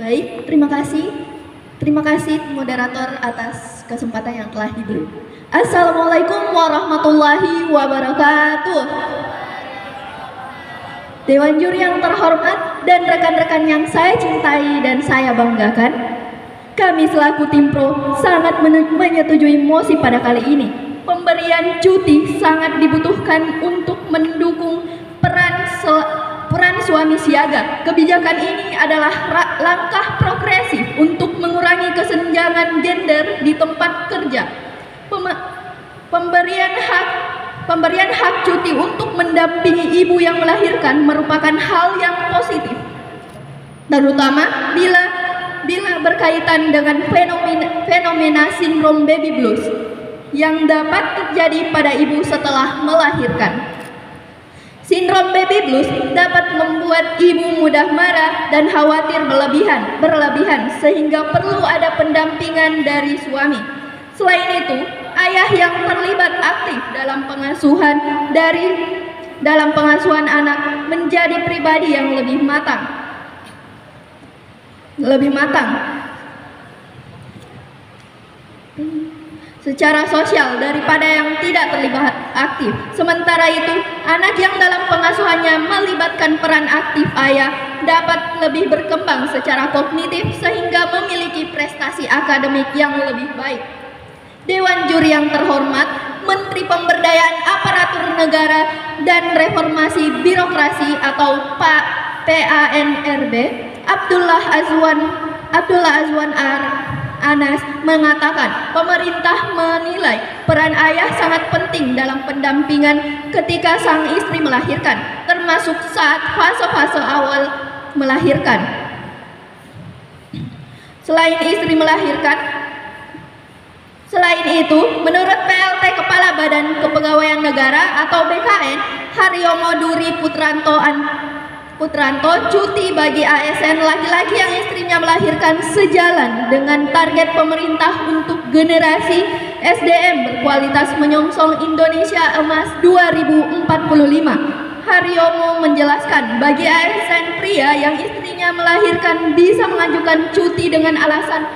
Baik, terima kasih. Terima kasih moderator atas kesempatan yang telah diberi. Assalamualaikum warahmatullahi wabarakatuh. Dewan juri yang terhormat dan rekan-rekan yang saya cintai dan saya banggakan, kami selaku tim pro sangat menyetujui mosi pada kali ini. Pemberian cuti sangat dibutuhkan untuk mendukung peran suami siaga. Kebijakan ini adalah langkah progresif untuk mengurangi kesenjangan gender di tempat kerja. Pemberian hak cuti untuk mendampingi ibu yang melahirkan merupakan hal yang positif, terutama bila berkaitan dengan fenomena sindrom baby blues yang dapat terjadi pada ibu setelah melahirkan. Sindrom baby blues dapat membuat ibu mudah marah dan khawatir berlebihan sehingga perlu ada pendampingan dari suami. Selain itu, ayah yang terlibat aktif dalam pengasuhan anak menjadi pribadi yang lebih matang. Secara sosial daripada yang tidak terlibat aktif. Sementara itu, anak yang dalam pengasuhannya melibatkan peran aktif ayah dapat lebih berkembang secara kognitif sehingga memiliki prestasi akademik yang lebih baik. Dewan juri yang terhormat, Menteri Pemberdayaan Aparatur Negara dan Reformasi Birokrasi atau PANRB, Abdullah Azwan Anas mengatakan pemerintah menilai peran ayah sangat penting dalam pendampingan ketika sang istri melahirkan, termasuk saat fase-fase awal melahirkan. Selain itu, menurut PLT Kepala Badan Kepegawaian Negara atau BKN, Haryomo Duri Putranto, cuti bagi ASN laki-laki yang istrinya melahirkan sejalan dengan target pemerintah untuk generasi SDM berkualitas menyongsong Indonesia Emas 2045. Haryomo menjelaskan, bagi ASN pria yang istrinya melahirkan bisa mengajukan cuti dengan alasan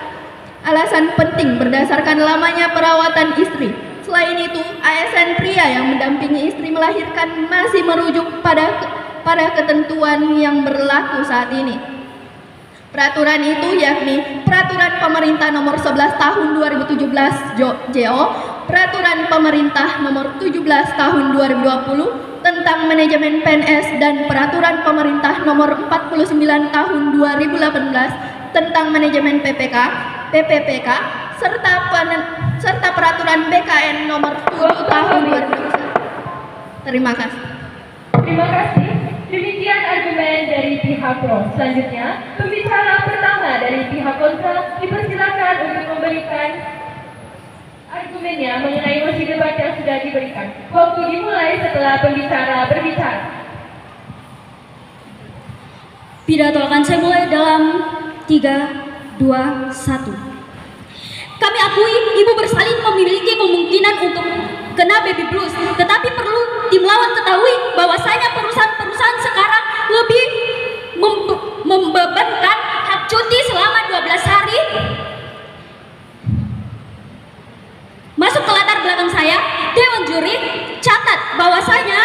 penting berdasarkan lamanya perawatan istri. Selain itu, ASN pria yang mendampingi istri melahirkan masih merujuk pada ketentuan yang berlaku saat ini. Peraturan itu yakni Peraturan Pemerintah Nomor 11 Tahun 2017 JO, Peraturan Pemerintah Nomor 17 Tahun 2020 tentang Manajemen PNS dan Peraturan Pemerintah Nomor 49 Tahun 2018 tentang Manajemen PPPK serta Peraturan BKN Nomor 7 Tahun 2021. Terima kasih. Terima kasih. Demikian argumen dari pihak pro. Selanjutnya, pembicara pertama dari pihak kontra dipersilakan untuk memberikan argumennya mengenai mosi debat yang sudah diberikan. Waktu dimulai setelah pembicara berbicara. Pidato akan saya mulai dalam 3, 2, 1. Kami akui ibu bersalin memiliki kemungkinan untuk kena baby blues, tetapi perlu tim lawan ketahui bahwasanya perusahaan sekarang lebih membebankan hak cuti selama 12 hari. Masuk ke latar belakang saya, Dewan Juri catat bahwasanya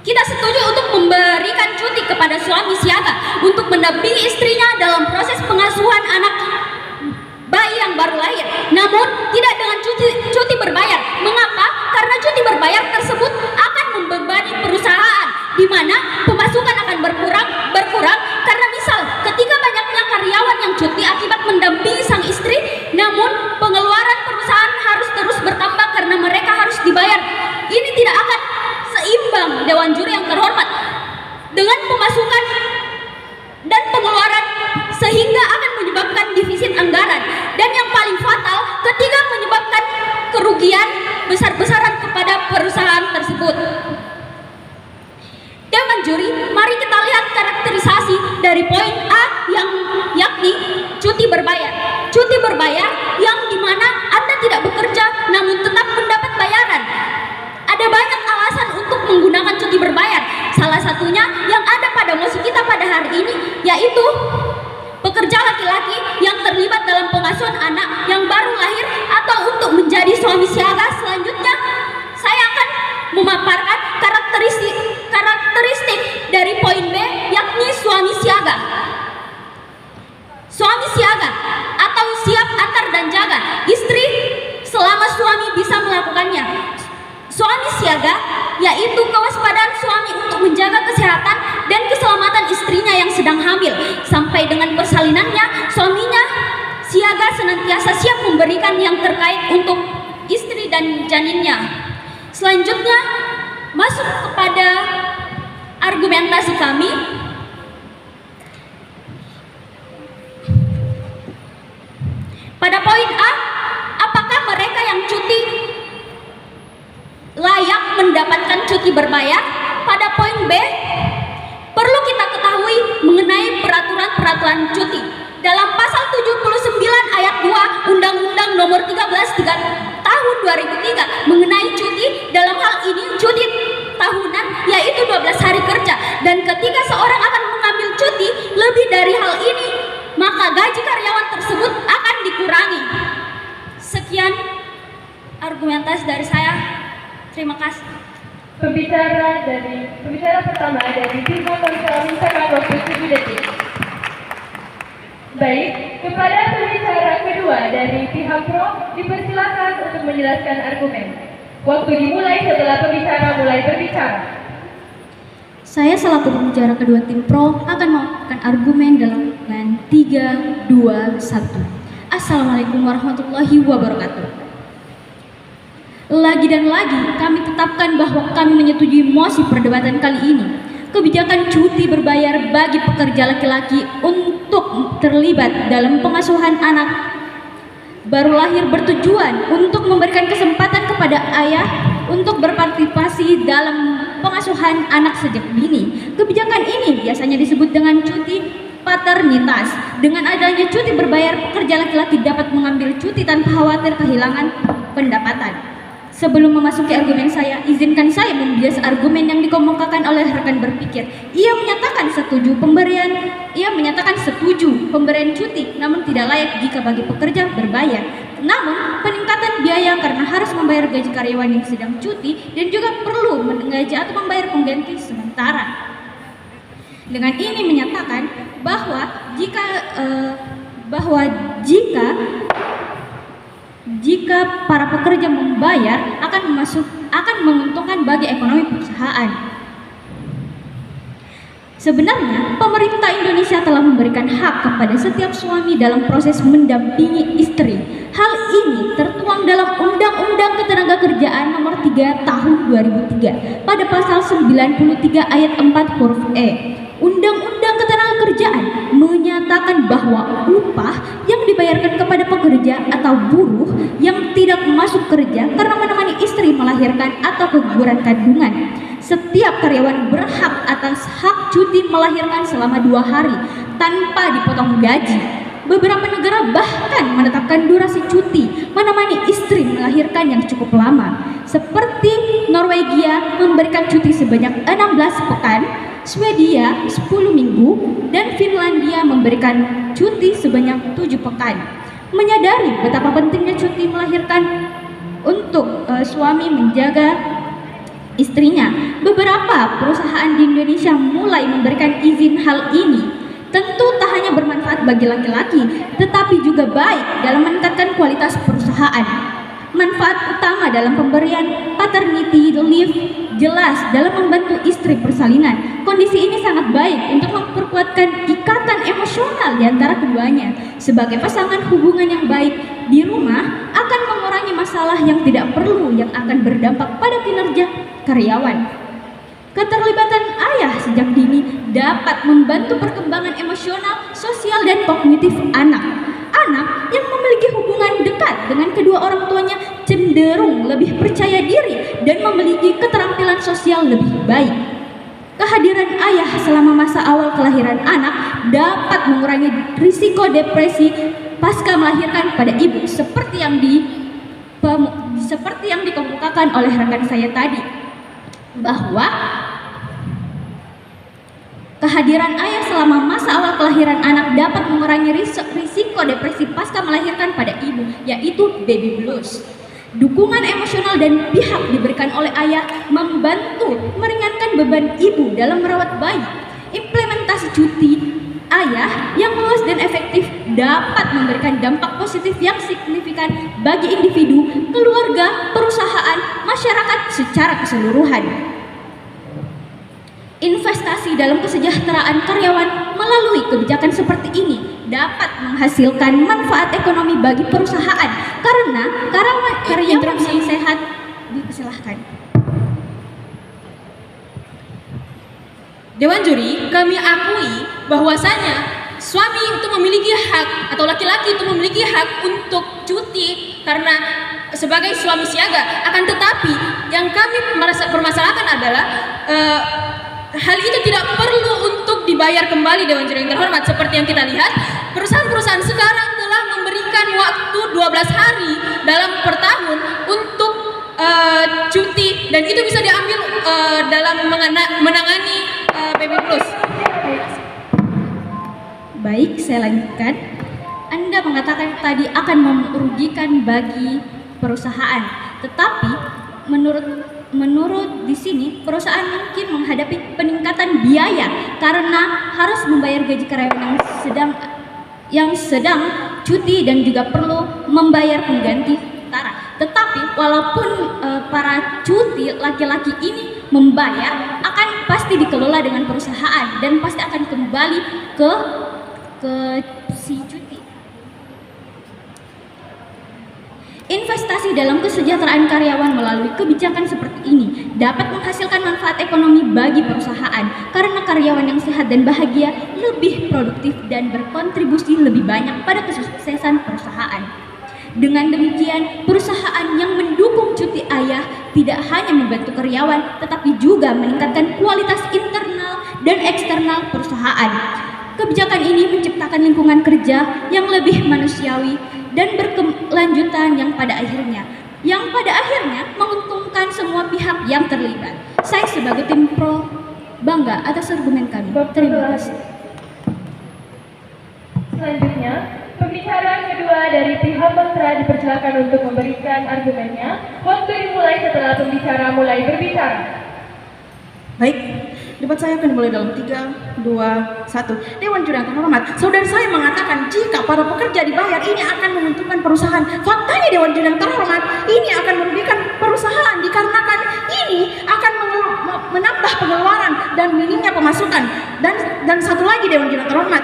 kita setuju untuk memberikan cuti kepada suami siaga untuk mendampingi istrinya dalam proses pengasuhan anak bayi yang baru lahir, namun tidak dengan cuti berbayar. Mengapa? Karena cuti berbayar tersebut akan membebani perusahaan, di mana pemasukan akan berkurang karena misal ketika banyaknya karyawan yang cuti akibat mendampingi sang istri, namun pengeluaran perusahaan harus terus bertambah karena mereka harus dibayar. Ini tidak akan seimbang, Dewan Juri yang terhormat, dengan pemasukan dan pengeluaran, sehingga akan menyebabkan defisit anggaran, dan yang paling fatal ketika menyebabkan kerugian besar-besaran kepada perusahaan tersebut. Dewan Juri, mari kita lihat karakterisasi dari poin A yang yakni cuti berbayar. Cuti berbayar yang dimana Anda tidak bekerja namun tetap mendapat bayaran. Ada banyak alasan untuk menggunakan cuti berbayar. Salah satunya yang ada pada mosi kita pada hari ini yaitu pekerja laki-laki yang terlibat dalam pengasuhan anak yang baru lahir atau untuk menjadi suami siaga. Selanjutnya, saya akan memaparkan karakteristik dari poin B, yakni suami siaga. Suami siaga atau siap antar dan jaga istri selama suami bisa melakukannya. Suami siaga yaitu kewaspadaan suami untuk menjaga kesehatan dan keselamatan istrinya yang sedang hamil. Sampai dengan persalinannya, suaminya siaga senantiasa siap memberikan yang terkait untuk istri dan janinnya. Selanjutnya, masuk kepada argumentasi kami. Pada poin A, apakah mereka yang cuti layak mendapatkan cuti berbayar? Pada poin B, perlu kita ketahui mengenai peraturan cuti. Dalam pasal 79 ayat 2 Undang-Undang Nomor 13 Tahun 2003 mengenai cuti, dalam hal ini cuti tahunan yaitu 12 hari kerja, dan ketika seorang akan mengambil cuti lebih dari hal ini, maka gaji karyawan tersebut akan dikurangi. Sekian argumentasi dari saya. Terima kasih. Pembicara pertama dari pihak kontra mintakan waktu 7 detik. Baik, kepada pembicara kedua dari pihak pro dipersilakan untuk menjelaskan argumen. Waktu dimulai setelah pembicara mulai berbicara. Saya selaku pembicara kedua tim pro akan melakukan argumen dalam 3, 2, 1. Assalamualaikum warahmatullahi wabarakatuh. Lagi dan lagi kami tetapkan bahwa kami menyetujui mosi perdebatan kali ini. Kebijakan cuti berbayar bagi pekerja laki-laki untuk terlibat dalam pengasuhan anak baru lahir bertujuan untuk memberikan kesempatan kepada ayah untuk berpartisipasi dalam pengasuhan anak sejak dini. Kebijakan ini biasanya disebut dengan cuti paternitas. Dengan adanya cuti berbayar, pekerja laki-laki dapat mengambil cuti tanpa khawatir kehilangan pendapatan. Sebelum memasuki argumen saya, izinkan saya membias argumen yang dikemukakan oleh rekan berpikir. Ia menyatakan setuju pemberian cuti, namun tidak layak jika bagi pekerja berbayar. Namun, peningkatan biaya karena harus membayar gaji karyawan yang sedang cuti dan juga perlu menggaji atau membayar pengganti sementara. Dengan ini menyatakan bahwa jika para pekerja membayar akan menguntungkan bagi ekonomi perusahaan. Sebenarnya, pemerintah Indonesia telah memberikan hak kepada setiap suami dalam proses mendampingi istri. Hal ini tertuang dalam Undang-Undang Ketenagakerjaan Nomor 3 Tahun 2003 pada pasal 93 ayat 4 huruf E. Undang-Undang Ketenagakerjaan menyatakan bahwa upah yang dibayarkan kepada pekerja atau buruh yang tidak masuk kerja karena menemani istri melahirkan atau keguguran kandungan. Setiap karyawan berhak atas hak cuti melahirkan selama 2 hari tanpa dipotong gaji. Beberapa negara bahkan menetapkan durasi cuti menemani istri melahirkan yang cukup lama. Seperti Norwegia memberikan cuti sebanyak 16 pekan, Swedia 10 minggu, dan Finlandia memberikan cuti sebanyak 7 pekan. Menyadari betapa pentingnya cuti melahirkan untuk suami menjaga istrinya, beberapa perusahaan di Indonesia mulai memberikan izin hal ini. Tentu tak hanya bermanfaat bagi laki-laki, tetapi juga baik dalam meningkatkan kualitas perusahaan. Manfaat utama dalam pemberian paternity leave jelas dalam membantu istri persalinan. Kondisi ini sangat baik untuk memperkuatkan ikatan emosional di antara keduanya. Sebagai pasangan, hubungan yang baik di rumah akan mengurangi masalah yang tidak perlu yang akan berdampak pada kinerja karyawan. Keterlibatan ayah sejak dini dapat membantu perkembangan emosional, sosial, dan kognitif anak. Anak yang memiliki hubungan dekat dengan kedua orang tuanya cenderung lebih percaya diri dan memiliki keterampilan sosial lebih baik. Kehadiran ayah selama masa awal kelahiran anak dapat mengurangi risiko depresi pasca melahirkan pada ibu seperti yang dikemukakan oleh rekan saya tadi, bahwa Kehadiran ayah selama masa awal kelahiran anak dapat mengurangi risiko depresi pasca melahirkan pada ibu, yaitu baby blues. Dukungan emosional dan pihak diberikan oleh ayah membantu meringankan beban ibu dalam merawat bayi. Implementasi cuti ayah yang luas dan efektif dapat memberikan dampak positif yang signifikan bagi individu, keluarga, perusahaan, masyarakat secara keseluruhan. Investasi dalam kesejahteraan karyawan melalui kebijakan seperti ini dapat menghasilkan manfaat ekonomi bagi perusahaan karena karyawan yang sehat dipersilahkan. Dewan juri, kami akui bahwasanya suami itu memiliki hak atau laki-laki itu memiliki hak untuk cuti karena sebagai suami siaga. Akan tetapi yang kami permasalahkan adalah hal itu tidak perlu untuk dibayar kembali, Dewan Juri yang terhormat. Seperti yang kita lihat, perusahaan-perusahaan sekarang telah memberikan waktu 12 hari dalam per tahun untuk cuti, dan itu bisa diambil dalam menangani baby blues. Baik, saya lanjutkan. Anda mengatakan tadi akan merugikan bagi perusahaan, tetapi menurut di sini perusahaan mungkin menghadapi peningkatan biaya karena harus membayar gaji karyawan yang sedang cuti dan juga perlu membayar pengganti setara. Tetapi walaupun para cuti laki-laki ini membayar, akan pasti dikelola dengan perusahaan dan pasti akan kembali ke si cuti. Investasi dalam kesejahteraan karyawan melalui kebijakan seperti ini dapat menghasilkan manfaat ekonomi bagi perusahaan karena karyawan yang sehat dan bahagia lebih produktif dan berkontribusi lebih banyak pada kesuksesan perusahaan. Dengan demikian, perusahaan yang mendukung cuti ayah tidak hanya membantu karyawan tetapi juga meningkatkan kualitas internal dan eksternal perusahaan. Kebijakan ini menciptakan lingkungan kerja yang lebih manusiawi dan berkelanjutan yang pada akhirnya menguntungkan semua pihak yang terlibat. Saya sebagai tim pro bangga atas argumen kami. Terima kasih. Selanjutnya, pembicara kedua dari pihak kontra dipersilakan untuk memberikan argumennya. Waktu dimulai setelah pembicara mulai berbicara. Baik, debat saya akan dimulai dalam 3, 2, 1. Dewan Juri yang terhormat, saudara saya mengatakan jika para pekerja dibayar ini akan menguntungkan perusahaan. Faktanya Dewan Juri yang terhormat, ini akan merugikan perusahaan dikarenakan ini akan menambah pengeluaran dan minimnya pemasukan. Dan satu lagi Dewan Juri yang terhormat,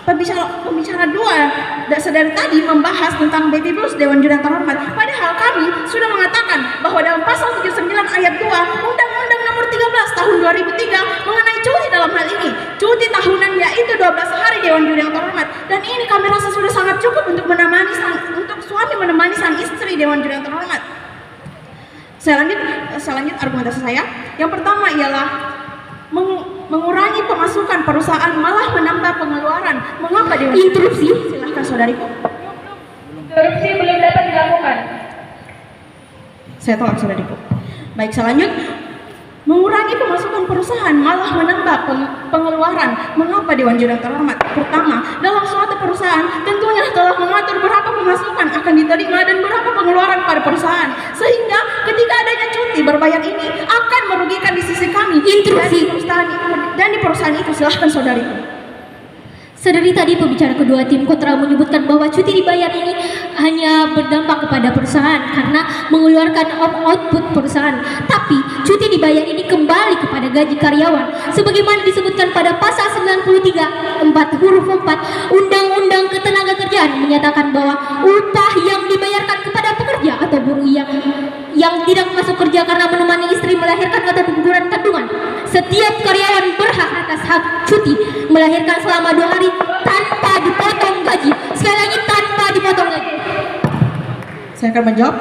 pembicara dua dari tadi membahas tentang baby blues, Dewan Juri yang terhormat. Padahal kami sudah mengatakan bahwa dalam pasal 79 ayat 2 Undang-Undang Nomor 13 Tahun 2003 mengenai cuti dalam hal ini, cuti tahunan yaitu 12 hari, Dewan Juri yang terhormat. Dan ini kami rasa sudah sangat cukup untuk untuk suami menemani sang istri, Dewan Juri yang terhormat. Saya lanjut argumentasi saya. Yang pertama ialah mengurangi pemasukan perusahaan malah menambah pengeluaran. Mengapa Dewan? Interupsi. Silahkan saudariku. Interupsi belum dapat dilakukan. Saya tolak saudariku. Baik, saya lanjut. Mengurangi pemasukan perusahaan malah menambah pengeluaran. Mengapa Dewan Juri yang terhormat? Pertama, dalam suatu perusahaan tentunya telah mengatur berapa pemasukan akan diterima dan berapa pengeluaran pada perusahaan, sehingga ketika adanya cuti berbayar ini akan merugikan di sisi kami dan di perusahaan itu. Silahkan saudariku. Sedari tadi pembicara kedua tim kontra menyebutkan bahwa cuti dibayar ini hanya berdampak kepada perusahaan karena mengeluarkan output perusahaan. Tapi cuti dibayar ini kembali kepada gaji karyawan sebagaimana disebutkan pada pasal 93 huruf 4 Undang-Undang Ketenagakerjaan menyatakan bahwa upah yang dibayarkan kepada pekerja atau buruh yang tidak masuk kerja karena menemani istri melahirkan atau keguguran kandungan, setiap karyawan berhak atas hak cuti melahirkan selama 2 hari tanpa dipotong gaji. Sekali lagi, tanpa dipotong gaji. Saya akan menjawab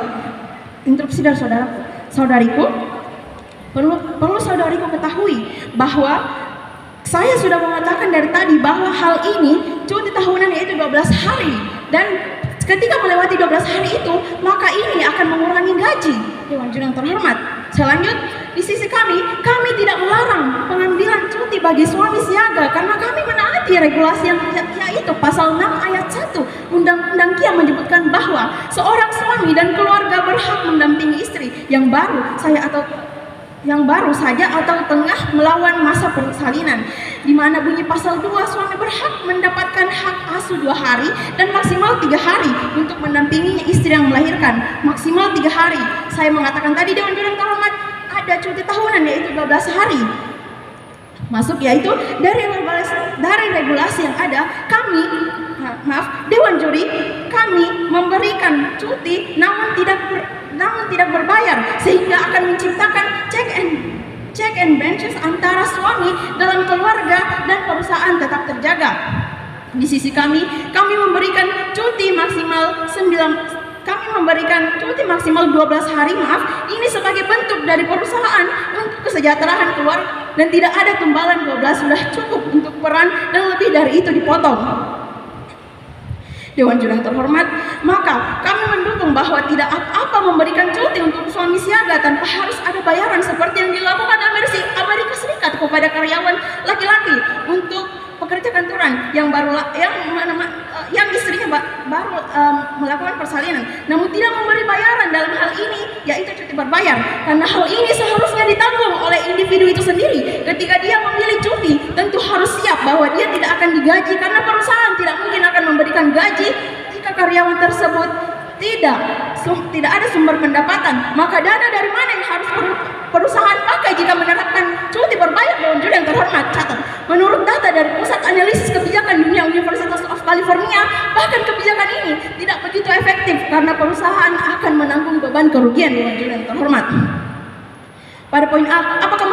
interupsi dari saudariku. Perlu saudariku ketahui bahwa saya sudah mengatakan dari tadi bahwa hal ini cuti tahunan yaitu 12 hari, dan ketika melewati 12 hari itu maka ini akan mengurangi gaji. Dewan Juri yang terhormat, saya lanjut. Di sisi kami tidak melarang pengambilan cuti bagi suami siaga karena kami menaati regulasi yang yaitu pasal 6 ayat 1 Undang-Undang KIA menyebutkan bahwa seorang suami dan keluarga berhak mendampingi istri yang baru saja atau tengah melawan masa persalinan, di mana bunyi pasal 2 suami berhak mendapatkan hak asuh 2 hari dan maksimal 3 hari untuk mendampingi istri yang melahirkan, maksimal 3 hari. Saya mengatakan tadi Dewan Juri yang terhormat ada cuti tahunan yaitu 12 hari masuk, yaitu dari regulasi yang ada Dewan Juri kami memberikan cuti namun tidak berbayar sehingga akan menciptakan check and balances antara suami dalam keluarga dan perusahaan tetap terjaga. Di sisi kami memberikan cuti maksimal 12 hari ini sebagai bentuk dari perusahaan untuk kesejahteraan keluarga dan tidak ada tumbalan 12 sudah cukup untuk peran dan lebih dari itu dipotong. Dewan Juri yang terhormat, maka kami mendukung bahwa tidak apa-apa memberikan cuti untuk suami siaga tanpa harus ada bayaran seperti yang dilakukan Amerika Serikat kepada karyawan laki-laki untuk pekerja kantoran yang istrinya baru melakukan persalinan namun tidak memberi bayaran dalam hal ini yaitu cuti berbayar, karena hal ini seharusnya ditanggung oleh individu itu sendiri. Ketika dia memilih cuti tentu harus siap bahwa dia tidak akan digaji karena perusahaan tidak mungkin akan memberikan gaji jika karyawan tersebut tidak ada sumber pendapatan. Maka dana dari mana yang harus perusahaan pakai jika menerapkan cuti berbayar? Dewan Juri yang terhormat, catat, menurut data dari Pusat Analisis Kebijakan Dunia University of California, bahkan kebijakan ini tidak begitu efektif karena perusahaan akan menanggung beban kerugian. Dewan Juri yang terhormat, pada poin A, apakah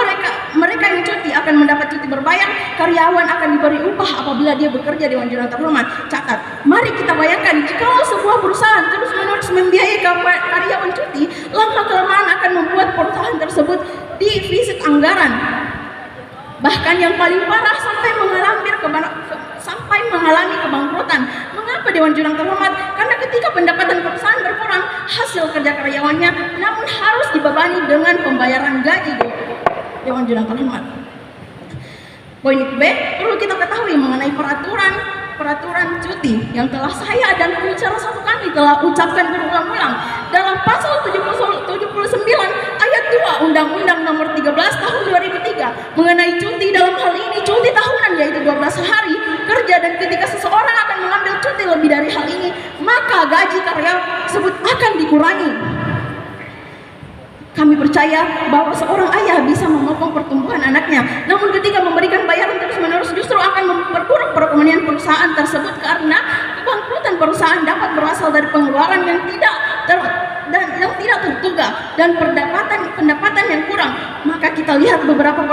mereka yang cuti akan mendapat cuti berbayar? Karyawan akan diberi upah apabila dia bekerja. Dewan Juri yang terhormat, catat, mari kita bayangkan jika sebuah perusahaan terus-menerus membiayai karyawan cuti, lama-kelamaan akan membuat perusahaan tersebut defisit anggaran. Bahkan yang paling parah sampai mengalami kebangkrutan. Mengapa Dewan Juri yang terhormat? Karena ketika pendapatan perusahaan berkurang, hasil kerja karyawannya namun harus dibebani dengan pembayaran gaji. Dewan Juri yang terhormat, poin B, perlu kita ketahui mengenai peraturan cuti yang telah saya dan pembicara satu kami telah ucapkan berulang-ulang dalam pasal 79 ayat 2 Undang-Undang Nomor 13 Tahun 2003 mengenai cuti. Dalam hal ini cuti tahunan yaitu 12 hari kerja, dan ketika seseorang akan mengambil cuti lebih dari hal ini maka gaji karyawan tersebut akan dikurangi. Kami percaya bahwa seorang ayah bisa memotong pertumbuhan anaknya, namun ketika memberikan bayaran terus-menerus justru akan memperburuk perekonomian perusahaan tersebut karena kebangkrutan perusahaan dapat berasal dari pengeluaran yang tidak terduga dan pendapatan yang kurang. Maka kita lihat beberapa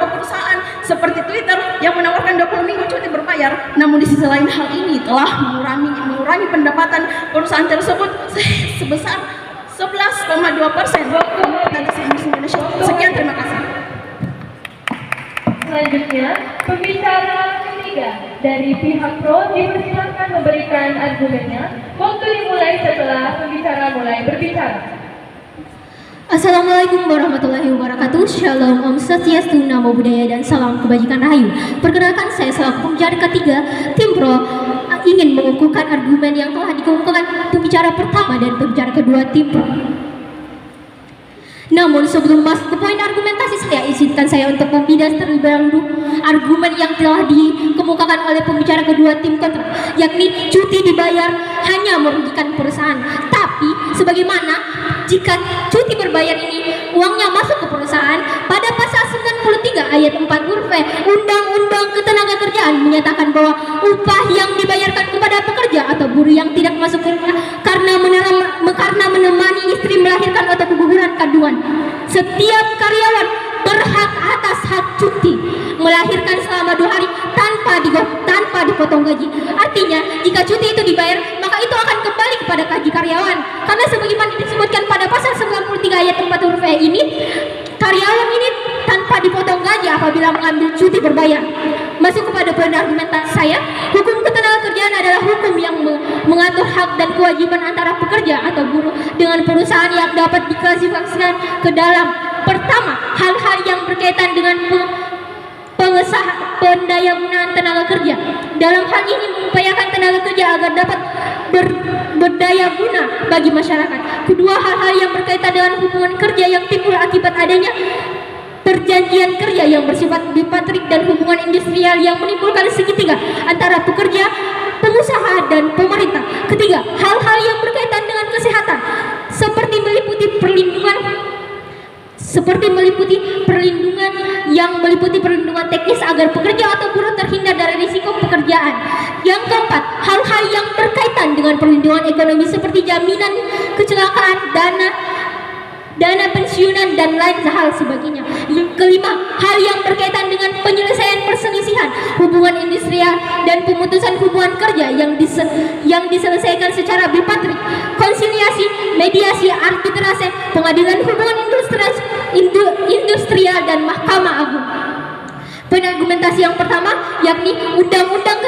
perusahaan seperti Twitter yang menawarkan 20 minggu cuti berbayar, namun di sisi lain hal ini telah mengurangi pendapatan perusahaan tersebut sebesar 11,2%. Sekian, terima kasih. Selanjutnya, pembicara ketiga dari pihak pro dipersilakan memberikan argumennya. Waktu dimulai setelah pembicara mulai berbicara. Assalamualaikum warahmatullahi wabarakatuh. Shalom, Om Swastiastu, Namo Buddhaya, dan salam kebajikan rahayu. Perkenalkan, saya selaku pembicara ketiga tim pro ingin mengukuhkan argumen yang telah dikemukakan pembicara pertama dan pembicara kedua tim pro. Namun sebelum masuk ke poin argumentasi, izinkan saya untuk membidas terlebih dahulu argumen yang telah dikemukakan oleh pembicara kedua tim kontra, yakni cuti dibayar hanya merugikan perusahaan. Tapi sebagaimana jika cuti berbayar ini uangnya masuk ke perusahaan, pada pasal 93 ayat 4 huruf V Undang-Undang Ketenagakerjaan menyatakan bahwa upah yang dibayarkan kepada pekerja atau buruh yang tidak masuk karena menemani istri melahirkan atau keguguran kandungan, setiap karyawan berhak atas hak cuti melahirkan selama 2 hari tanpa dipotong gaji. Artinya jika cuti itu dibayar maka itu akan kembali kepada gaji karyawan, karena sebagaimana disebutkan pada pasal 93 ayat 4 huruf E ini, karyawan ini tanpa dipotong gaji apabila mengambil cuti berbayar. Masuk kepada poin argumentasi saya, hukum ketenagakerjaan adalah hukum yang mengatur hak dan kewajiban antara pekerja atau buruh dengan perusahaan yang dapat diklasifikasikan ke dalam Pertama, hal-hal yang berkaitan dengan pengesahan pendayagunaan tenaga kerja. Dalam hal ini mengupayakan tenaga kerja agar dapat berdaya guna bagi masyarakat. Kedua, hal-hal yang berkaitan dengan hubungan kerja yang timbul akibat adanya perjanjian kerja yang bersifat bipatrik dan hubungan industrial yang menimbulkan segitiga antara pekerja, pengusaha, dan pemerintah. Ketiga, hal-hal yang berkaitan dengan kesehatan seperti meliputi perlindungan yang meliputi perlindungan teknis agar pekerja atau buruh terhindar dari risiko pekerjaan. Yang keempat, hal-hal yang berkaitan dengan perlindungan ekonomi seperti jaminan kecelakaan, dana pensiunan, dan lain hal sebagainya. Yang kelima, hal yang berkaitan dengan penyelesaian perselisihan hubungan industrial dan pemutusan hubungan kerja yang diselesaikan secara bipatrik, konsiliasi, mediasi, arbitrase, pengadilan hubungan industrial, dan Mahkamah Agung. Penargumentasi yang pertama yakni Undang-Undang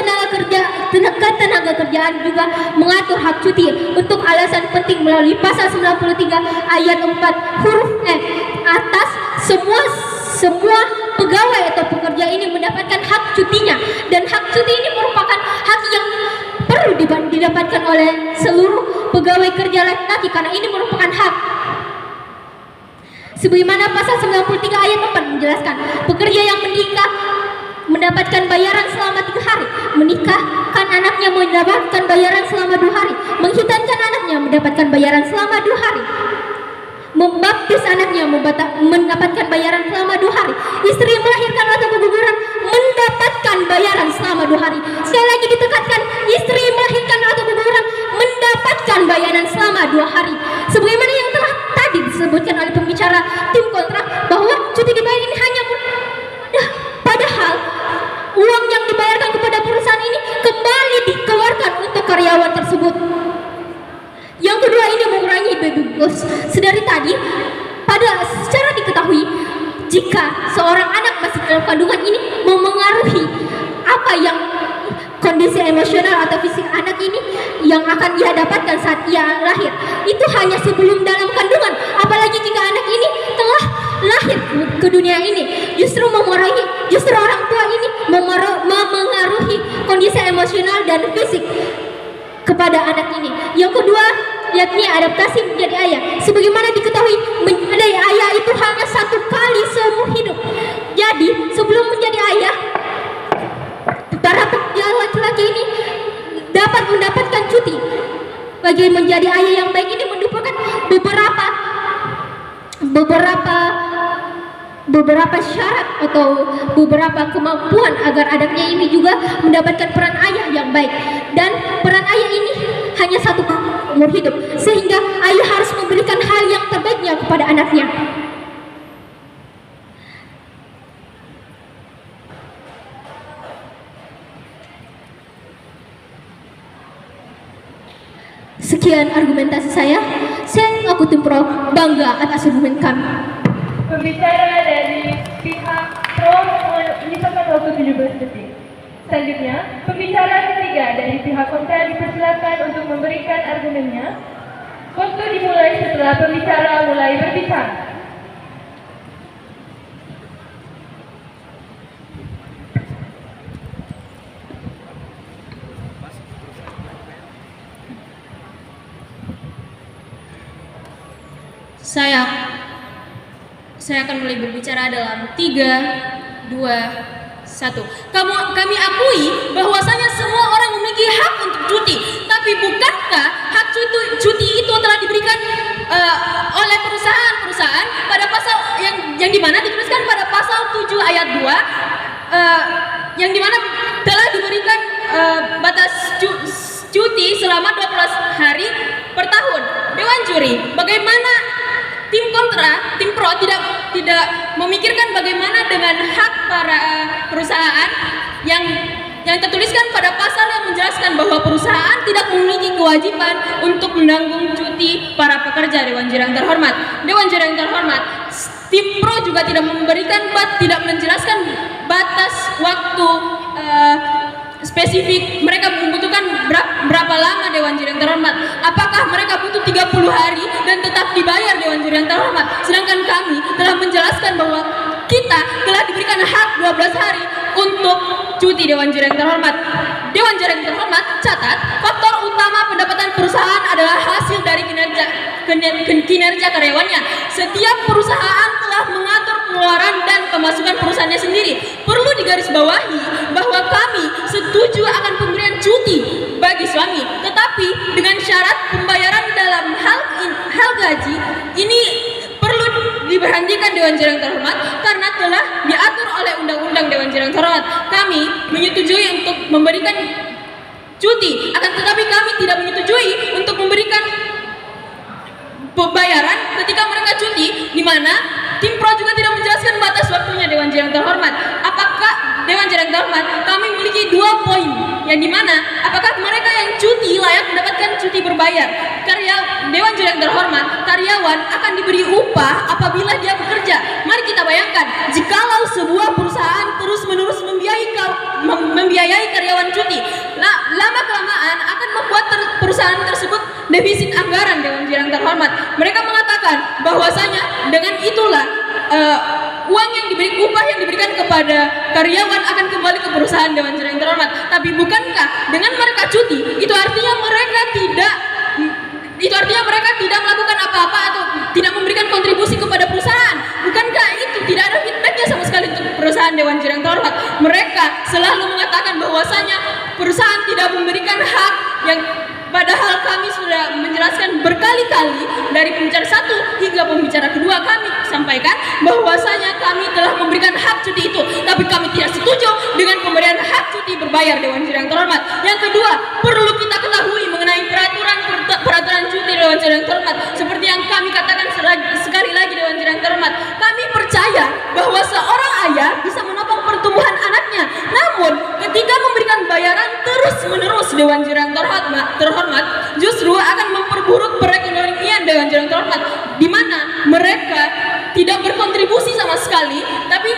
Ketenaga Kerjaan juga mengatur hak cuti untuk alasan penting melalui pasal 93 ayat 4 huruf E atas semua pegawai atau pekerja ini mendapatkan hak cutinya, dan hak cuti ini merupakan hak yang perlu didapatkan oleh seluruh pegawai kerja laki-laki karena ini merupakan hak. Sebagaimana pasal 93 ayat 4 menjelaskan, pekerja yang menikah mendapatkan bayaran selama 3 hari, menikahkan anaknya mendapatkan bayaran selama 2 hari, menghitankan anaknya mendapatkan bayaran selama 2 hari, membaptis anaknya mendapatkan bayaran selama 2 hari, istri melahirkan atau keguguran mendapatkan bayaran selama 2 hari. Sekali lagi ditekankan, istri melahirkan atau keguguran mendapatkan bayaran selama 2 hari. Sebagaimana yang telah tadi disebutkan oleh pembicara tim kontrak bahwa cuti dibayar ini hanya padahal uang yang dibayarkan kepada perusahaan ini kembali dikeluarkan untuk karyawan tersebut. Yang kedua, ini mengurangi baby blues. Sedari tadi, secara diketahui jika seorang anak masih dalam kandungan ini memengaruhi apa yang kondisi emosional atau fisik anak ini yang akan ia dapatkan saat ia lahir. Itu hanya sebelum dalam kandungan, apalagi jika anak ini telah lahir ke dunia ini, justru orang tua ini memengaruhi kondisi emosional dan fisik kepada anak ini. Yang kedua, yakni adaptasi menjadi ayah. Sebagaimana diketahui, menjadi ayah itu hanya 1 kali seumur hidup. Jadi sebelum menjadi ayah, para pekerja laki-laki ini dapat mendapatkan cuti. Bagi menjadi ayah yang baik ini merupakan beberapa syarat atau beberapa kemampuan agar anaknya ini juga mendapatkan peran ayah yang baik. Dan peran ayah ini hanya 1 kali umur hidup, sehingga ayah harus memberikan hal yang terbaiknya kepada anaknya. Sekian argumentasi saya ngaku tim pro bangga atas argumen kami. Pembicara dari pihak pro menyisihkan waktu 17 detik. Selanjutnya, pembicara ketiga dari pihak kontra dipersilakan untuk memberikan argumennya. Waktu dimulai setelah pembicara mulai berbicara. Saya akan mulai berbicara dalam 3, 2, 1. Kami akui bahwasanya semua orang memiliki hak untuk cuti, tapi bukankah hak cuti itu telah diberikan oleh perusahaan pada pasal yang dimana dituliskan pada pasal 7 ayat 2 yang dimana telah diberikan batas cuti selama 12 hari per tahun. Dewan juri, bagaimana tim kontra, tim pro tidak memikirkan bagaimana dengan hak para perusahaan yang tertuliskan pada pasal yang menjelaskan bahwa perusahaan tidak memiliki kewajiban untuk menanggung cuti para pekerja. Dewan juri yang terhormat, tim pro juga tidak menjelaskan batas waktu spesifik mereka membutuhkan berapa lama. Dewan juri yang yang terhormat. Apakah mereka butuh 30 hari dan tetap dibayar Dewan Juri yang terhormat? Sedangkan kami telah menjelaskan bahwa kita telah diberikan hak 12 hari untuk cuti Dewan Juri yang terhormat. Dewan Juri yang terhormat, catat, faktor utama pendapatan perusahaan adalah hasil dari kinerja karyawannya. Setiap perusahaan telah mengatur pengeluaran dan pemasukan perusahaannya sendiri. Perlu digarisbawahi bahwa kami setuju akan pemberian cuti bagi suami, tetapi dengan syarat pembayaran dalam hal gaji ini perlu diberhentikan Dewan Juri yang terhormat karena telah diatur oleh Undang-Undang Dewan Juri yang terhormat. Kami menyetujui untuk memberikan cuti, akan tetapi kami tidak menyetujui untuk memberikan pembayaran ketika mereka cuti, di mana tim pro juga tidak menjelaskan batas waktunya Dewan Juri yang terhormat. Apakah Dewan Juri yang terhormat, kami memiliki 2 poin, yang dimana apakah mereka yang cuti layak mendapatkan cuti berbayar? Dewan Juri yang terhormat, karyawan akan diberi upah apabila dia bekerja. Mari kita bayangkan, jikalau sebuah perusahaan terus-menerus membiayai karyawan cuti, lama kelamaan akan membuat perusahaan tersebut defisit anggaran Dewan Juri yang terhormat. Mereka mengatakan bahwasanya dengan itulah uang yang upah yang diberikan kepada karyawan akan kembali ke perusahaan Dewan Juri yang terhormat. Tapi bukankah dengan mereka cuti, itu artinya mereka tidak melakukan apa-apa atau tidak memberikan kontribusi kepada perusahaan? Bukankah itu tidak ada feedbacknya sama sekali untuk perusahaan Dewan Juri yang terhormat? Mereka selalu mengatakan bahwasanya perusahaan tidak memberikan hak, yang padahal kami sudah menjelaskan berkali-kali dari pembicara 1 hingga pembicara kedua, kami sampaikan bahwasanya kami telah memberikan hak cuti itu, tapi kami tidak setuju dengan pemberian hak cuti berbayar Dewan Juri yang terhormat. Yang kedua, perlu kita ketahui mengenai peraturan cuti Dewan Juri yang terhormat. Seperti yang kami katakan sekali lagi Dewan Juri yang terhormat, kami percaya bahwa seorang ayah bisa menopang pertumbuhan anaknya. Namun ketika memberikan bayaran terus-menerus Dewan Juri yang terhormat justru akan memperburuk perekonomian Dewan Juri yang terhormat, di mana mereka tidak berkontribusi sama sekali tapi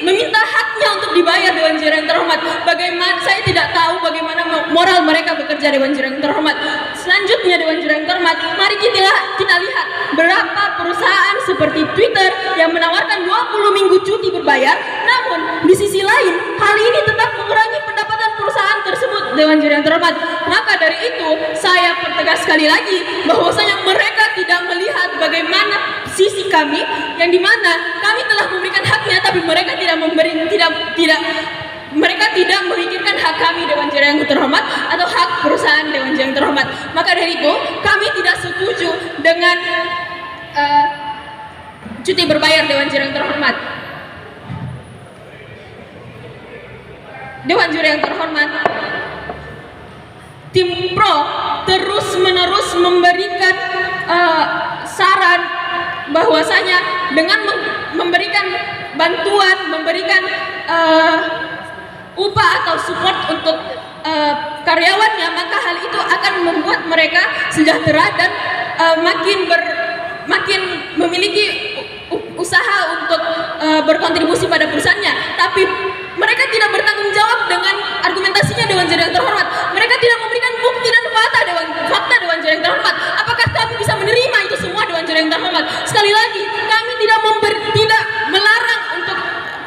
meminta haknya untuk dibayar Dewan Juri yang terhormat. Bagaimana, saya tidak tahu bagaimana moral mereka bekerja Dewan Juri yang terhormat. Selanjutnya Dewan Juri yang terhormat, mari kita lihat berapa perusahaan seperti Twitter yang menawarkan 20 minggu cuti berbayar, namun di sisi lain hal ini tetap mengurangi pendapatan perusahaan tersebut Dewan Juri yang terhormat. Maka dari itu saya pertegas sekali lagi bahwasanya mereka tidak melihat bagaimana sisi kami, yang dimana kami telah memberikan haknya tapi mereka mereka tidak memikirkan hak kami Dewan Juri yang terhormat atau hak perusahaan Dewan Juri yang terhormat. Maka dari itu kami tidak setuju dengan cuti berbayar Dewan Juri yang terhormat. Dewan Juri yang terhormat, tim pro terus-menerus memberikan saran bahwasanya dengan memberikan bantuan, memberikan upah atau support untuk karyawannya, maka hal itu akan membuat mereka sejahtera dan makin memiliki usaha untuk berkontribusi pada perusahaannya. Tapi mereka tidak bertanggung jawab dengan argumentasinya Dewan Juri yang terhormat. Mereka tidak memberikan bukti dan fakta Dewan Juri yang terhormat. Apakah kami bisa menerima itu semua Dewan Juri yang terhormat? Sekali lagi, kami tidak melarang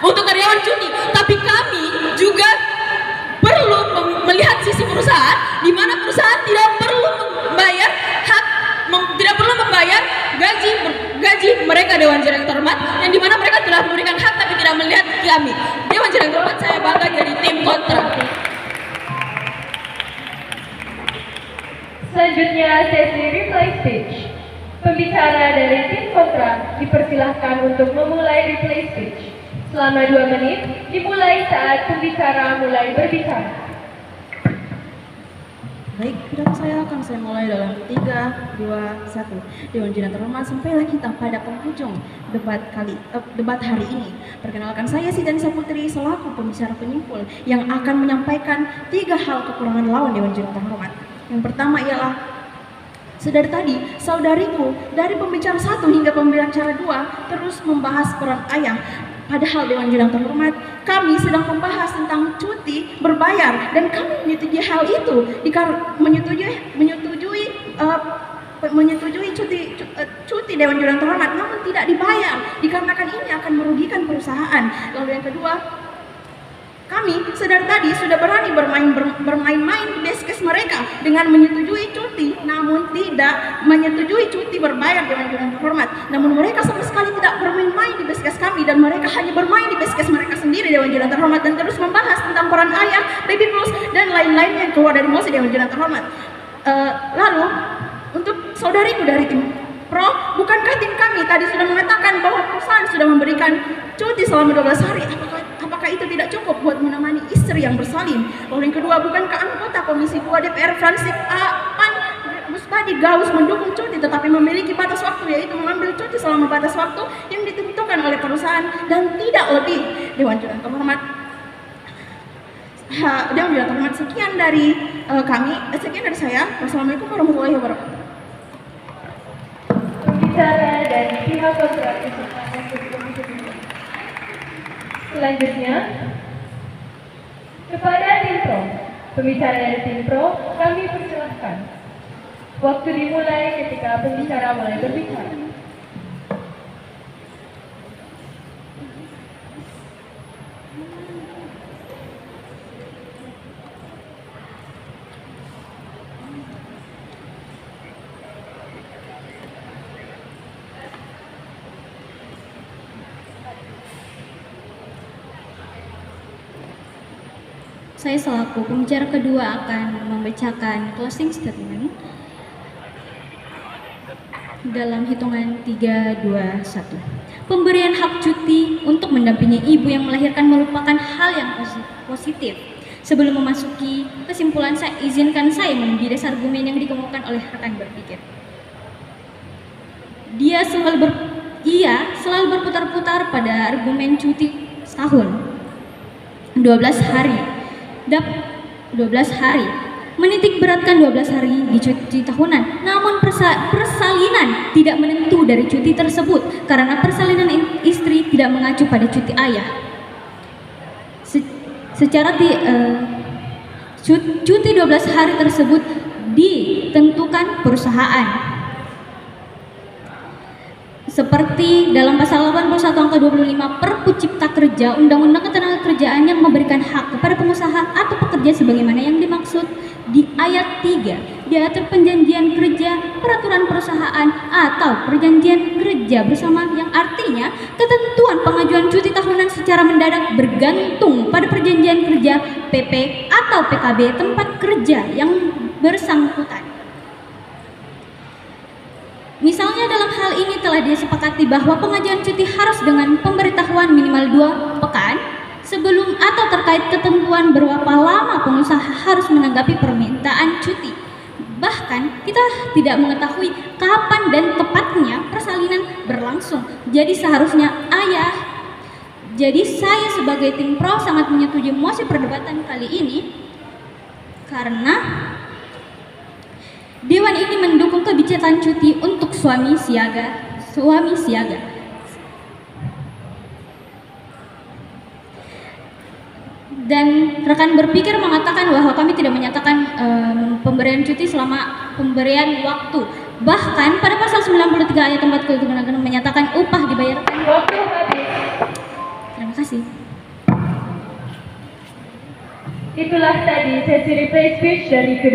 untuk karyawan cuti, tapi kami juga perlu melihat sisi perusahaan, di mana perusahaan tidak perlu membayar gaji mereka Dewan Juri yang terhormat, yang dimana mereka telah memberikan hak tapi tidak melihat kami Dewan Juri yang terhormat. Saya bangga jadi tim kontra. Selanjutnya sesi reply speech. Pembicara dari tim kontra dipersilahkan untuk memulai reply speech. Selama 2 menit dimulai saat pembicara mulai berbicara. Baik, pidato saya akan saya mulai dalam 3, 2, 1. Dewan Juri yang terhormat, sampailah kita pada penghujung debat hari ini. Perkenalkan, saya Sidanisa Putri selaku pembicara penyimpul yang akan menyampaikan 3 hal kekurangan lawan Dewan Juri yang terhormat. Yang pertama ialah, sedari tadi saudariku dari pembicara 1 hingga pembicara 2 terus membahas peran ayah. Padahal Dewan Juri yang terhormat, kami sedang membahas tentang cuti berbayar, dan kami menyetujui hal itu, menyetujui cuti Dewan Jurang Terhormat, namun tidak dibayar dikarenakan ini akan merugikan perusahaan. Lalu yang kedua, kami sedar tadi sudah berani bermain-main di beskes mereka dengan menyetujui cuti, namun tidak menyetujui cuti berbayar Dewan Jurang Terhormat. Namun mereka sama sekali tidak bermain-main di beskes kami, dan mereka hanya bermain di beskes mereka sendiri Dewan Jurang Terhormat, dan terus membahas tentang peran ayah, baby blues, dan lain-lain yang keluar dari mosi Dewan Jurang Terhormat. Lalu untuk saudariku dari tim Pro, bukankah tim kami tadi sudah mengatakan bahwa perusahaan sudah memberikan cuti selama 12 hari? Apakah itu tidak cukup buat menemani istri yang bersalin? Lalu yang kedua, bukankah anggota Komisi 2 DPR Fransik Pan Musbadi Gaus mendukung cuti tetapi memiliki batas waktu, yaitu mengambil cuti selama batas waktu yang ditentukan oleh perusahaan dan tidak lebih? Dewan Jurang Terhormat, sekian dari sekian dari saya. Wassalamualaikum warahmatullahi wabarakatuh. Pembicara dari pihak kontrak. Selanjutnya, kepada tim Pro, pembicara dari tim Pro, kami persilahkan. Waktu dimulai ketika pembicara mulai berbicara. Saya selaku pembicara kedua akan membacakan closing statement dalam hitungan 3, 2, 1. Pemberian hak cuti untuk mendampingi ibu yang melahirkan merupakan hal yang positif. Sebelum memasuki kesimpulan, izinkan saya membidas argumen yang dikemukakan oleh rekan berpikir. Ia selalu berputar-putar pada argumen cuti setahun, 12 hari, menitik beratkan 12 hari di cuti tahunan. Namun persalinan tidak menentu dari cuti tersebut karena persalinan istri tidak mengacu pada cuti ayah. Cuti 12 hari tersebut ditentukan perusahaan. Seperti dalam pasal 81 angka 25 Perpu Cipta Kerja Undang-Undang Ketenagakerjaan yang memberikan hak kepada pengusaha atau pekerja sebagaimana yang dimaksud di ayat 3, diatur perjanjian kerja, peraturan perusahaan atau perjanjian kerja bersama, yang artinya ketentuan pengajuan cuti tahunan secara mendadak bergantung pada perjanjian kerja, PP atau PKB tempat kerja yang bersangkutan. Misalnya dalam hal ini telah disepakati bahwa pengajuan cuti harus dengan pemberitahuan minimal 2 pekan sebelum atau terkait ketentuan berapa lama pengusaha harus menanggapi permintaan cuti. Bahkan kita tidak mengetahui kapan dan tepatnya persalinan berlangsung. Jadi saya sebagai tim Pro sangat menyetujui mosi perdebatan kali ini karena Dewan ini mendukung kebijakan cuti untuk suami siaga. Dan rekan berpikir mengatakan bahwa kami tidak menyatakan pemberian cuti selama pemberian waktu. Bahkan pada pasal 93 ayat 4 ketentuan menyatakan upah dibayarkan. Waktu habis. Terima kasih. Itulah tadi sesi replay speech dari kedua